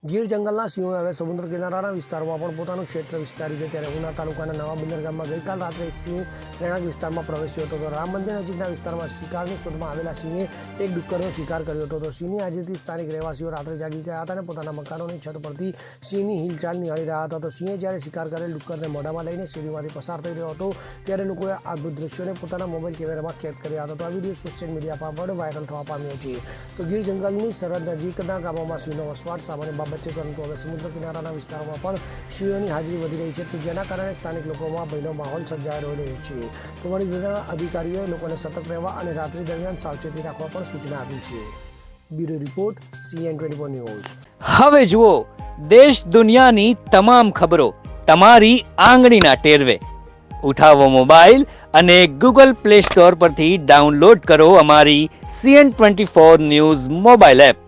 ગીર જંગલના સિંહોએ હવે સમુદ્ર કિનારાના વિસ્તારમાં પણ પોતાનું ક્ષેત્ર વિસ્તાર્યું છે। ત્યારે ઉના તાલુકાના નવા બંદર ગામમાં ગઈકાલ રાત્રે એક સિંહ રહેણાંક વિસ્તારમાં પ્રવેશ્યો હતો। તો રામ મંદિર નજીકના વિસ્તારમાં શિકારની શોધમાં આવેલા સિંહે એક ડુક્કરનો શિકાર કર્યો હતો। તો સિંહની હાજરીથી સ્થાનિક રહેવાસીઓ રાત્રે જાગી ગયા હતા અને પોતાના મકાનોની છત પરથી સિંહની હિલચાલ નિહાળી રહ્યા હતા। તો સિંહે જ્યારે શિકાર કરેલ ડુક્કરને મોઢામાં લઈને સીડીમાંથી પસાર થઈ રહ્યો હતો ત્યારે લોકોએ આ અદ્ભુત દ્રશ્યોને પોતાના મોબાઈલ કેમેરામાં કેદ કર્યા હતા। તો આ વિડીયો સોશિયલ મીડિયા પર વાયરલ થવા પામ્યો છે। તો ગીર જંગલની સરહદ નજીકના ગામોમાં સિંહનો વસવાટ સામાન્ય બાબત છે, પરંતુ હવે સમુદ્ર કિનારાના વિસ્તારોમાં પણ સિંહોની હાજરી વધી રહી છે, તો જેના કારણે સ્થાનિક લોકોમાં ભયનો માહોલ સર્જાઈ રહ્યો છે। તો વન વિભાગના અધિકારીઓએ લોકોને સતર્ક રહેવા અને રાત્રિ દરમિયાન સાવચેતી રાખવા પણ સૂચના આપી છે। Bureau report CN24 news. હવે જુઓ દેશ દુનિયાની તમામ ખબરો તમારી આંગળીના ટેરવે। ઉઠાવો મોબાઈલ અને ગૂગલ પ્લે સ્ટોર પરથી ડાઉનલોડ કરો અમારી CN24 ન્યૂઝ મોબાઈલ એપ।